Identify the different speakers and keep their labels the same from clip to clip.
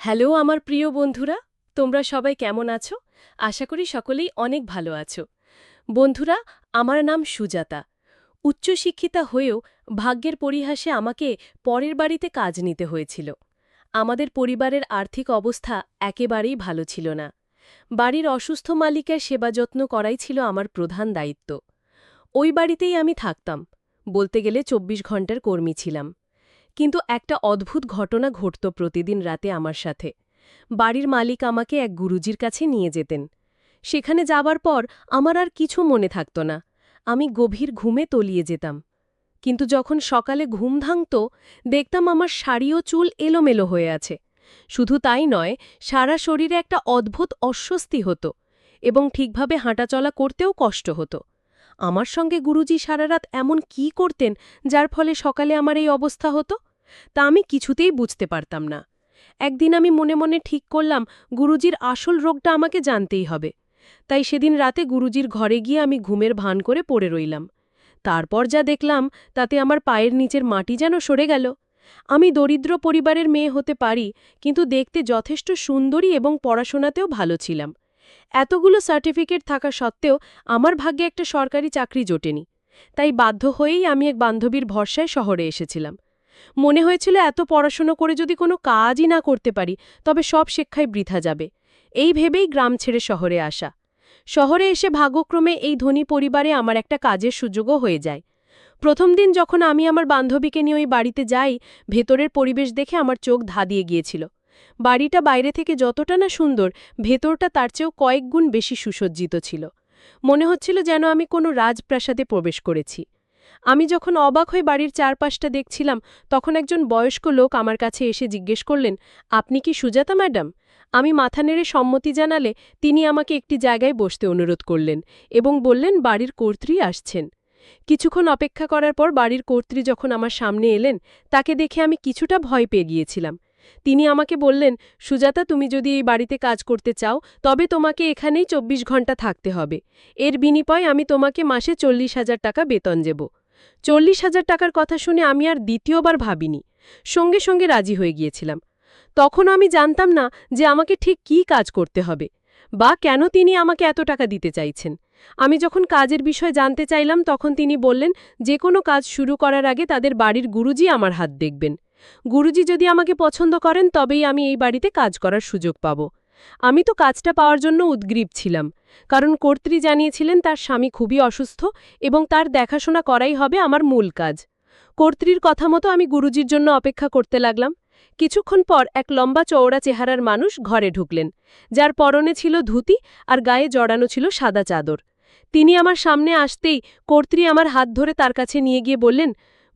Speaker 1: Hello আমার প্রিয় বন্ধুরা, তোমরা সবাই কেমন আছো? আশা করি সকলেই অনেক ভালো আছো। বন্ধুরা, আমার নাম সুজাতা। উচ্চশিক্ষিতা হয়েও ভাগ্যের পরিহাসে আমাকে পরের বাড়িতে কাজ নিতে হয়েছিল। আমাদের পরিবারের আর্থিক অবস্থা একেবারেই ভালো ছিল না। বাড়ির অসুস্থ মালিকের সেবা যত্ন করাই ছিল আমার প্রধান দায়িত্ব। ওই বাড়িতেই আমি থাকতাম, বলতে গেলে ২৪ ঘন্টার কর্মী ছিলাম। কিন্তু একটা অদ্ভুত ঘটনা ঘটত প্রতিদিন রাতে আমার সাথে। বাড়ির মালিক আমাকে এক গুরুজির কাছে নিয়ে যেতেন। সেখানে যাবার পর আমার আর কিছু মনে থাকত না। আমি গভীর ঘুমে তলিয়ে যেতাম। কিন্তু যখন সকালে ঘুম ভাঙত, দেখতাম আমার শাড়ি ও চুল এলোমেলো হয়ে আছে। শুধু তাই নয়, সারা শরীরে একটা অদ্ভুত অস্বস্তি হতো এবং ঠিকভাবে হাঁটাচলা করতেও কষ্ট হতো। আমার সঙ্গে গুরুজি সারারাত এমন কি করতেন যার ফলে সকালে আমার এই অবস্থা হতো, তা আমি কিছুতেই বুঝতে পারতাম না। একদিন আমি মনে মনে ঠিক করলাম গুরুজির আসল রোগটা আমাকে জানতেই হবে। তাই সেদিন রাতে গুরুজির ঘরে গিয়ে আমি ঘুমের ভান করে পড়ে রইলাম। তারপর যা দেখলাম তাতে আমার পায়ের নিচের মাটি যেন সরে গেল। আমি দরিদ্র পরিবারের মেয়ে হতে পারি, কিন্তু দেখতে যথেষ্ট সুন্দরী এবং পড়াশোনাতেও ভালো ছিলাম। এতগুলো সার্টিফিকেট থাকা সত্ত্বেও আমার ভাগ্যে একটা সরকারি চাকরি জোটেনি। তাই বাধ্য হয়েই আমি এক বান্ধবীর ভরসায় শহরে এসেছিলাম। মনে হয়েছিল এত পড়াশোনা করে যদি কোনো কাজই না করতে পারি, তবে সব শিক্ষাই বৃথা যাবে। এই ভেবেই গ্রাম ছেড়ে শহরে আসা। শহরে এসে ভাগ্যক্রমে এই ধনী পরিবারে আমার একটা কাজের সুযোগও হয়ে যায়। প্রথম দিন যখন আমি আমার বান্ধবীকে নিয়ে ওই বাড়িতে যাই, ভেতরের পরিবেশ দেখে আমার চোখ ধাঁধিয়ে গিয়েছিল। বাড়িটা বাইরে থেকে যতটা না সুন্দর, ভেতরটা তার চেয়েও কয়েক গুণ বেশি সুসজ্জিত ছিল। মনে হচ্ছিল যেন আমি কোনো রাজপ্রাসাদে প্রবেশ করেছি। আমি যখন অবাক হয়ে বাড়ির চারপাশটা দেখছিলাম, তখন একজন বয়স্ক লোক আমার কাছে এসে জিজ্ঞেস করলেন, "আপনি কি সুজাতা ম্যাডাম?" আমি মাথা নেড়ে সম্মতি জানালে তিনি আমাকে একটি জায়গায় বসতে অনুরোধ করলেন এবং বললেন বাড়ির কর্ত্রী আসছেন। কিছুক্ষণ অপেক্ষা করার পর বাড়ির কর্ত্রী যখন আমার সামনে এলেন, তাকে দেখে আমি কিছুটা ভয় পেয়ে গিয়েছিলাম। তিনি আমাকে বললেন, "সুজাতা, তুমি যদি এই বাড়িতে কাজ করতে চাও, তবে তোমাকে এখানেই ২৪ ঘন্টা থাকতে হবে। এর বিনিময়ে আমি তোমাকে মাসে ৪০,০০০ টাকা বেতন দেব।" ৪০,০০০ টাকার কথা শুনে আমি আর দ্বিতীয়বার ভাবিনি। সঙ্গে সঙ্গে রাজি হয়ে গিয়েছিলাম। তখনও আমি জানতাম না যে আমাকে ঠিক কী কাজ করতে হবে বা কেন তিনি আমাকে এত টাকা দিতে চাইছেন। আমি যখন কাজের বিষয়ে জানতে চাইলাম, তখন তিনি বললেন যে কোনো কাজ শুরু করার আগে তাদের বাড়ির গুরুজি আমার হাত দেখবেন। গুরুজি যদি আমাকে পছন্দ করেন, তবেই আমি এই বাড়িতে কাজ করার সুযোগ পাব। আমি তো কাজটা পাওয়ার জন্য উদ্গ্রীব ছিলাম, কারণ কর্ত্রী জানিয়েছিলেন তার স্বামী খুবই অসুস্থ এবং তার দেখাশোনা করাই হবে আমার মূল কাজ। কর্ত্রীর কথা মতো আমি গুরুজির জন্য অপেক্ষা করতে লাগলাম। কিছুক্ষণ পর এক লম্বা চওড়া চেহারার মানুষ ঘরে ঢুকলেন, যার পরনে ছিল ধুতি আর গায়ে জড়ানো ছিল সাদা চাদর। তিনি আমার সামনে আসতেই কর্ত্রী আমার হাত ধরে তার কাছে নিয়ে গিয়ে বললেন,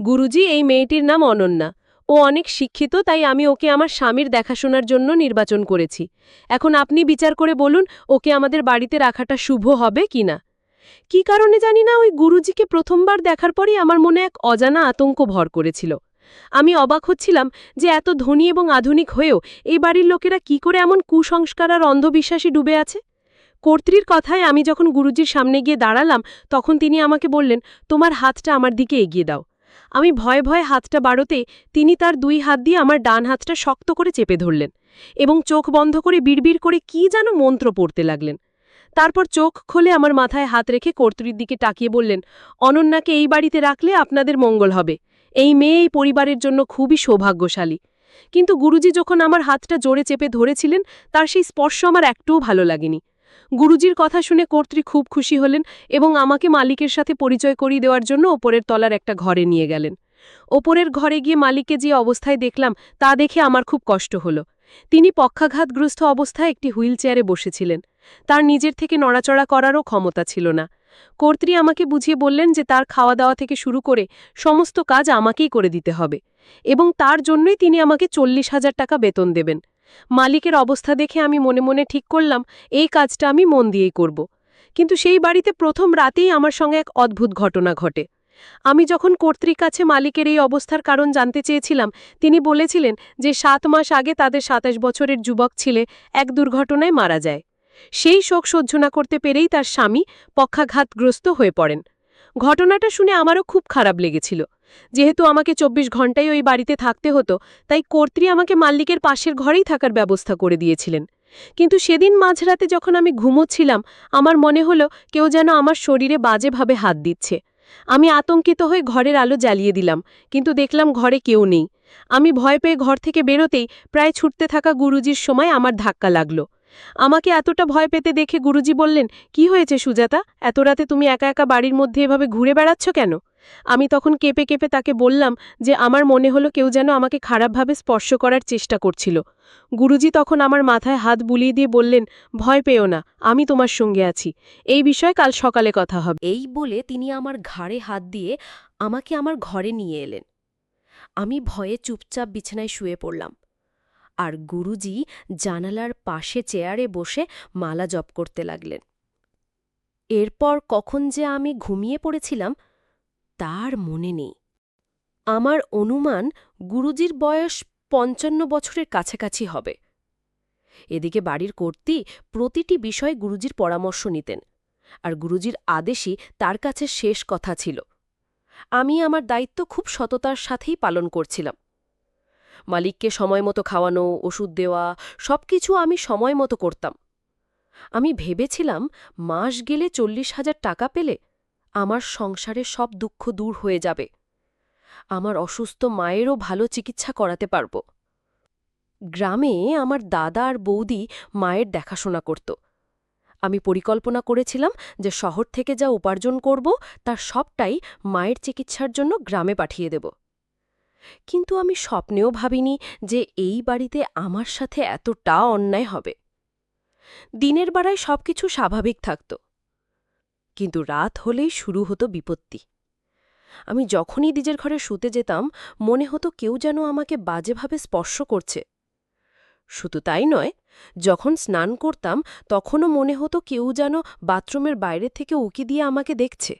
Speaker 1: "গুরুজি, এই মেয়েটির নাম অনন্যা। ও অনেক শিক্ষিত, তাই আমি ওকে আমার স্বামীর দেখাশোনার জন্য নির্বাচন করেছি। এখন আপনি বিচার করে বলুন ওকে আমাদের বাড়িতে রাখাটা শুভ হবে কিনা।" কি কারণে জানি না, ওই গুরুজিকে প্রথমবার দেখার পরই আমার মনে এক অজানা আতঙ্ক ভর করেছিল। আমি অবাক হচ্ছিলাম যে এত ধনী এবং আধুনিক হয়েও এই বাড়ির লোকেরা কি করে এমন কুসংস্কার আর অন্ধবিশ্বাসে ডুবে আছে। কর্ত্রীর কথায় আমি যখন গুরুজির সামনে গিয়ে দাঁড়ালাম, তখন তিনি আমাকে বললেন, "তোমার হাতটা আমার দিকে এগিয়ে দাও।" আমি ভয়ে ভয়ে হাতটা বাড়োতে তিনি তার ২ হাত দিয়ে আমার ডান হাতটা শক্ত করে চেপে ধরলেন এবং চোখ বন্ধ করে বিড়বিড় করে কি যেন মন্ত্র পড়তে লাগলেন। তারপর চোখ খুলে আমার মাথায় হাত রেখে কর্ত্রীর দিকে তাকিয়ে বললেন, "অনন্যাকে এই বাড়িতে রাখলে আপনাদের মঙ্গল হবে। এই মেয়ে এই পরিবারের জন্য খুবই সৌভাগ্যশালী।" কিন্তু গুরুজি যখন আমার হাতটা জোরে চেপে ধরেছিলেন, তার সেই স্পর্শ আমার একটুও ভালো লাগেনি। গুরুজির কথা শুনে কর্ত্রী খুব খুশি হলেন এবং আমাকে মালিকের সাথে পরিচয় করিয়ে দেওয়ার জন্য ওপরের তলার একটা ঘরে নিয়ে গেলেন। ওপরের ঘরে গিয়ে মালিককে যে অবস্থায় দেখলাম, তা দেখে আমার খুব কষ্ট হলো। তিনি পক্ষাঘাতগ্রস্ত অবস্থায় একটি হুইল চেয়ারে বসেছিলেন। তার নিজের থেকে নড়াচড়া করারও ক্ষমতা ছিল না। কর্ত্রী আমাকে বুঝিয়ে বললেন যে তার খাওয়া দাওয়া থেকে শুরু করে সমস্ত কাজ আমাকেই করে দিতে হবে এবং তার জন্যই তিনি আমাকে ৪০,০০০ টাকা বেতন দেবেন। মালিকের অবস্থা দেখে আমি মনে মনে ঠিক করলাম এই কাজটা আমি মন দিয়েই করব। কিন্তু সেই বাড়িতে প্রথম রাতেই আমার সঙ্গে এক অদ্ভুত ঘটনা ঘটে। আমি যখন কর্ত্রীর কাছে মালিকের এই অবস্থার কারণ জানতে চেয়েছিলাম, তিনি বলেছিলেন যে ৭ মাস আগে তাদের ২৭ বছরের যুবক ছেলে এক দুর্ঘটনায় মারা যায়। সেই শোক সহ্য না করতে পেরেই তার স্বামী পক্ষাঘাতগ্রস্ত হয়ে পড়েন। ঘটনাটা শুনে আমারও খুব খারাপ লেগেছিল, যেহেতু আমাকে ২৪ ঘন্টাই ওই বাড়িতে থাকতে হতো, তাই কর্ত্রী আমাকে মাল্লিকের পাশের ঘরেই থাকার ব্যবস্থা করে দিয়েছিলেন। কিন্তু সেদিন মাঝরাতে যখন আমি ঘুমোচ্ছিলাম, আমার মনে হলো কেউ যেন আমার শরীরে বাজেভাবে হাত দিচ্ছে। আমি আতঙ্কিত হয়ে ঘরের আলো জ্বালিয়ে দিলাম, কিন্তু দেখলাম ঘরে কেউ নেই। আমি ভয় পেয়ে ঘর থেকে বেরোতেই প্রায় ছুটতে থাকা গুরুজির সময় আমার ধাক্কা লাগল। আমাকে এতটা ভয় পেতে দেখে গুরুজি বললেন, "কি হয়েছে সুজাতা? এত রাতে তুমি একা একা বাড়ির মধ্যে এভাবে ঘুরে বেড়াচ্ছ কেন?" আমি তখন কেঁপে কেঁপে তাকে বললাম যে আমার মনে হলো কেউ যেন আমাকে খারাপভাবে স্পর্শ করার চেষ্টা করছিল। গুরুজি তখন আমার মাথায় হাত বুলিয়ে দিয়ে বললেন, "ভয় পেও না, আমি তোমার সঙ্গে আছি। এই বিষয়ে কাল সকালে কথা হবে।" এই বলে তিনি আমার ঘাড়ে হাত দিয়ে আমাকে আমার ঘরে নিয়ে এলেন। আমি ভয়ে চুপচাপ বিছানায় শুয়ে পড়লাম। আর গুরুজি জানালার পাশে চেয়ারে বসে মালা জপ করতে লাগলেন। এরপর কখন যে আমি ঘুমিয়ে পড়েছিলাম তার মনে নেই। আমার অনুমান গুরুজির বয়স ৫৫ বছরের কাছাকাছি হবে। এদিকে বাড়ির কর্ত্রী প্রতিটি বিষয়ে গুরুজির পরামর্শ নিতেন, আর গুরুজির আদেশই তার কাছে শেষ কথা ছিল। আমি আমার দায়িত্ব খুব সততার সাথেই পালন করছিলাম। মালিককে সময়মতো খাওয়ানো, ওষুধ দেওয়া, সবকিছু আমি সময়মতো করতাম। আমি ভেবেছিলাম মাস গেলে ৪০,০০০ টাকা পেলে আমার সংসারের সব দুঃখ দূর হয়ে যাবে। আমার অসুস্থ মায়েরও ভালো চিকিৎসা করাতে পারব। গ্রামে আমার দাদা আর বৌদি মায়ের দেখাশোনা করত। আমি পরিকল্পনা করেছিলাম যে শহর থেকে যা উপার্জন করব তার সবটাই মায়ের চিকিৎসার জন্য গ্রামে পাঠিয়ে দেব। কিন্তু আমি স্বপ্নেও ভাবিনি যে এই বাড়িতে আমার সাথে এতটা অন্যায় হবে। দিনের বেলায় সবকিছু স্বাভাবিক থাকত, কিন্তু রাত হলেই শুরু হতো বিপত্তি। আমি যখনই নিজের ঘরে শুতে যেতাম মনে হতো কেউ যেন আমাকে বাজেভাবে স্পর্শ করছে। শুধু তাই নয়, যখন স্নান করতাম তখনও মনে হতো কেউ যেন বাথরুমের বাইরে থেকে উঁকি দিয়ে আমাকে দেখছে।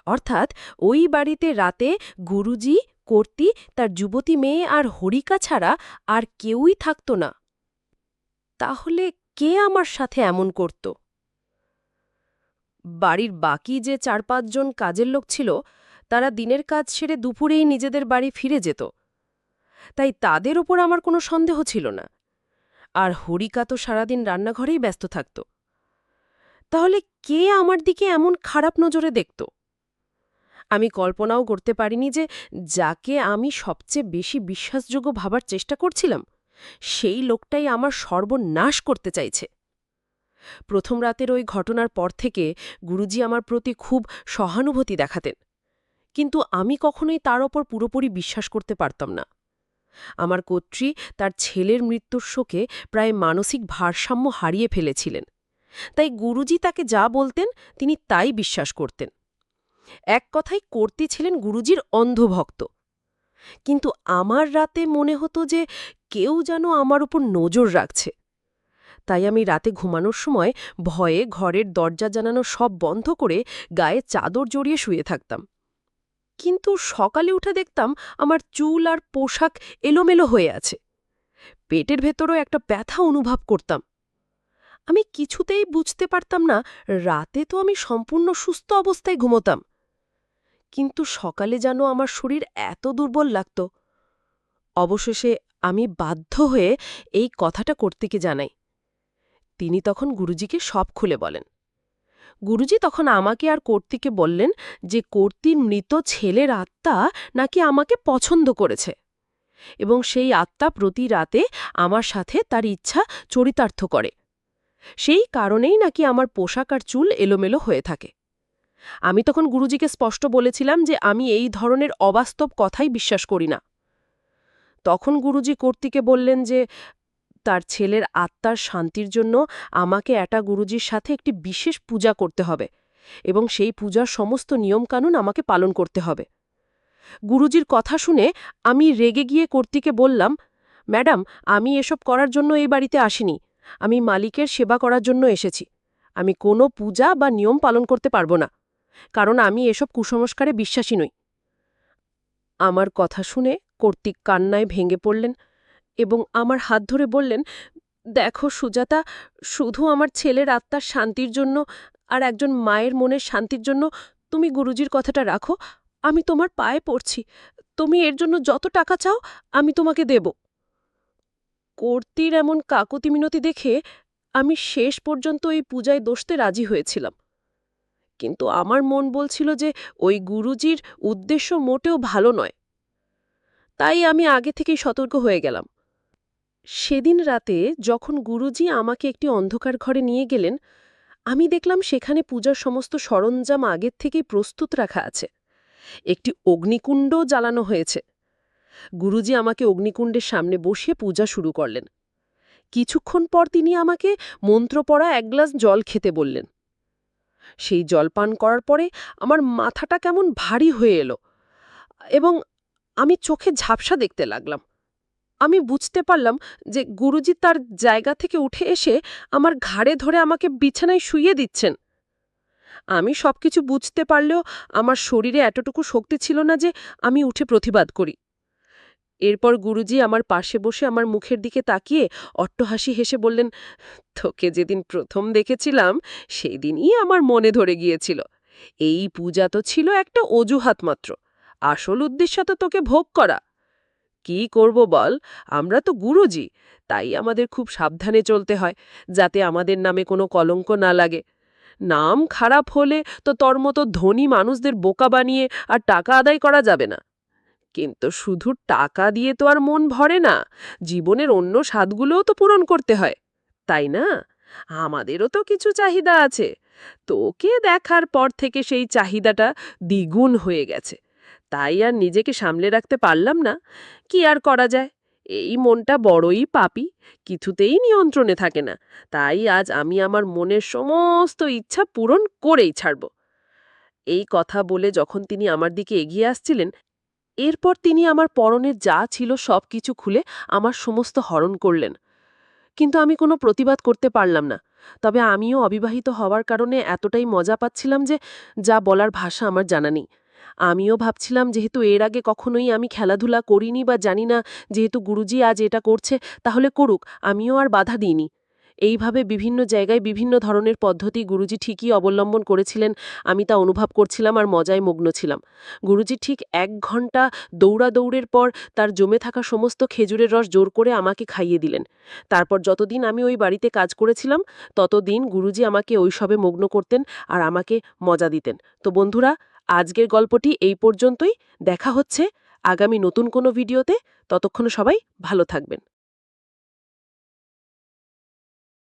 Speaker 1: অর্থাৎ ওই বাড়িতে রাতে গুরুজি, কর্ত্রী, তার যুবতী মেয়ে আর হরিকা ছাড়া আর কেউই থাকত না। তাহলে কে আমার সাথে এমন করত? বাড়ির বাকি যে ৪-৫ জন কাজের লোক ছিল, তারা দিনের কাজ সেরে দুপুরেই নিজেদের বাড়ি ফিরে যেত, তাই তাদের ওপর আমার কোনো সন্দেহ ছিল না। আর হরিকা তো সারাদিন রান্নাঘরেই ব্যস্ত থাকত। তাহলে কে আমার দিকে এমন খারাপ নজরে দেখত? আমি কল্পনাও করতে পারিনি যে যাকে আমি সবচেয়ে বেশি বিশ্বাসযোগ্য ভাবার চেষ্টা করছিলাম, সেই লোকটাই আমার সর্বনাশ করতে চাইছে। প্রথম রাতের ওই ঘটনার পর থেকে গুরুজি আমার প্রতি খুব সহানুভূতি দেখাতেন, কিন্তু আমি কখনোই তার ওপর পুরোপুরি বিশ্বাস করতে পারতাম না। আমার কর্ত্রী তার ছেলের মৃত্যুর শোকে প্রায় মানসিক ভারসাম্য হারিয়ে ফেলেছিলেন, তাই গুরুজি তাকে যা বলতেন তিনি তাই বিশ্বাস করতেন। এক কথায় কর্ত্রী ছিলেন গুরুজির অন্ধভক্ত। কিন্তু আমার রাতে মনে হতো যে কেউ যেন আমার উপর নজর রাখছে। তাই আমি রাতে ঘুমানোর সময় ভয়ে ঘরের দরজা জানানো সব বন্ধ করে গায়ে চাদর জড়িয়ে শুয়ে থাকতাম। কিন্তু সকালে উঠে দেখতাম আমার চুল আর পোশাক এলোমেলো হয়ে আছে। পেটের ভেতরও একটা ব্যথা অনুভব করতাম। আমি কিছুতেই বুঝতে পারতাম না, রাতে তো আমি সম্পূর্ণ সুস্থ অবস্থায় ঘুমোতাম, কিন্তু সকালে যেন আমার শরীর এত দুর্বল লাগত। অবশেষে আমি বাধ্য হয়ে এই কথাটা কর্ত্রীকে জানাই। তিনি তখন গুরুজিকে সব খুলে বলেন। গুরুজি তখন আমাকে আর কর্ত্রীকে বললেন যে কর্ত্রীর মৃত ছেলের আত্মা নাকি আমাকে পছন্দ করেছে, এবং সেই আত্মা প্রতি রাতে আমার সাথে তার ইচ্ছা চরিতার্থ করে। সেই কারণেই নাকি আমার পোশাক আর চুল এলোমেলো হয়ে থাকে। আমি তখন গুরুজিকে স্পষ্ট বলেছিলাম যে আমি এই ধরনের অবাস্তব কথাই বিশ্বাস করি না। তখন গুরুজি কর্ত্রীকে বললেন যে তার ছেলের আত্মার শান্তির জন্য আমাকে এটা গুরুজির সাথে একটি বিশেষ পূজা করতে হবে, এবং সেই পূজার সমস্ত নিয়মকানুন আমাকে পালন করতে হবে। গুরুজির কথা শুনে আমি রেগে গিয়ে কর্ত্রীকে বললাম, "ম্যাডাম, আমি এসব করার জন্য এই বাড়িতে আসিনি। আমি মালিকের সেবা করার জন্য এসেছি। আমি কোনো পূজা বা নিয়ম পালন করতে পারবো না, কারণ আমি এসব কুসংস্কারে বিশ্বাসী নই।" আমার কথা শুনে কর্ত্রী কান্নায় ভেঙে পড়লেন এবং আমার হাত ধরে বললেন, "দেখো সুজাতা, শুধু আমার ছেলের আত্মার শান্তির জন্য আর একজন মায়ের মনের শান্তির জন্য তুমি গুরুজির কথাটা রাখো।
Speaker 2: আমি তোমার পায়ে পড়ছি, তুমি এর জন্য যত টাকা চাও আমি তোমাকে দেব। কর্ত্রীর এমন কাকুতি মিনতি দেখে আমি শেষ পর্যন্ত এই পূজায় দোষতে রাজি হয়েছিলাম। কিন্তু আমার মন বলছিল যে ওই গুরুজির উদ্দেশ্য মোটেও ভালো নয়। তাই আমি আগে থেকেই সতর্ক হয়ে গেলাম। সেদিন রাতে যখন গুরুজি আমাকে একটি অন্ধকার ঘরে নিয়ে গেলেন, আমি দেখলাম সেখানে পূজার সমস্ত সরঞ্জাম আগের থেকেই প্রস্তুত রাখা আছে। একটি অগ্নিকুণ্ডও জ্বালানো হয়েছে। গুরুজি আমাকে অগ্নিকুণ্ডের সামনে বসিয়ে পূজা শুরু করলেন। কিছুক্ষণ পর তিনি আমাকে মন্ত্র পড়া এক গ্লাস জল খেতে বললেন। সেই জল পান করার পরে আমার মাথাটা কেমন ভারী হয়ে এলো এবং আমি চোখে ঝাপসা দেখতে লাগলাম। আমি বুঝতে পারলাম যে গুরুজি তার জায়গা থেকে উঠে এসে আমার ঘাড়ে ধরে আমাকে বিছানায় শুইয়ে দিচ্ছেন। আমি সবকিছু বুঝতে পারলেও আমার শরীরে এতটুকু শক্তি ছিল না যে আমি উঠে প্রতিবাদ করি। এরপর গুরুজি আমার পাশে বসে আমার মুখের দিকে তাকিয়ে অট্টহাসি হেসে বললেন, তোকে যেদিন প্রথম দেখেছিলাম সেই দিনই আমার মনে ধরে গিয়েছিল। এই পূজা তো ছিল একটা অজুহাত মাত্র, আসল উদ্দেশ্য তো তোকে ভোগ করা। কি করব বল, আমরা তো গুরুজি, তাই আমাদের খুব সাবধানে চলতে হয়, যাতে আমাদের নামে কোনো কলঙ্ক না লাগে। নাম খারাপ হলে তো তোর মতো ধনী মানুষদের বোকা বানিয়ে আর টাকা আদায় করা যাবে না। কিন্তু শুধু টাকা দিয়ে তো আর মন ভরে না, জীবনের অন্য স্বাদগুলোও তো পূরণ করতে হয়, তাই না? আমাদেরও তো কিছু চাহিদা আছে। তোকে দেখার পর থেকে সেই চাহিদাটা দ্বিগুণ হয়ে গেছে। তাই আর নিজেকে সামলে রাখতে পারলাম না। কি আর করা যায়, এই মনটা বড়ই পাপী, কিছুতেই নিয়ন্ত্রণে থাকে না। তাই আজ আমি আমার মনের সমস্ত ইচ্ছা পূরণ করেই ছাড়ব। এই কথা বলে যখন তিনি আমার দিকে এগিয়ে আসছিলেন, এরপর তিনি আমার পরনের যা ছিল সবকিছু খুলে আমার সমস্ত হরণ করলেন। কিন্তু আমি কোনো প্রতিবাদ করতে পারলাম না। তবে আমিও অবিবাহিত হওয়ার কারণে এতটাই মজা পাচ্ছিলাম যে যা বলার ভাষা আমার জানা নেই। আমিও ভাবছিলাম, যেহেতু এর আগে কখনোই আমি খেলাধুলা করিনি বা জানি না, যেহেতু গুরুজি আজ এটা করছে তাহলে করুক, আমিও আর বাধা দিইনি। এইভাবে বিভিন্ন জায়গায় বিভিন্ন ধরনের পদ্ধতি গুরুজি ঠিকই অবলম্বন করেছিলেন, আমি তা অনুভব করছিলাম আর মজায় মগ্ন ছিলাম। গুরুজি ঠিক ১ ঘণ্টা দৌড়াদৌড়ের পর তার জমে থাকা সমস্ত খেজুরের রস জোর করে আমাকে খাইয়ে দিলেন। তারপর যতদিন আমি ওই বাড়িতে কাজ করেছিলাম ততদিন গুরুজি আমাকে ওইসবে মগ্ন করতেন আর আমাকে মজা দিতেন। তো বন্ধুরা, আজকের গল্পটি এই পর্যন্তই। দেখা হচ্ছে আগামী নতুন কোনো ভিডিওতে। ততক্ষণ সবাই ভালো থাকবেন।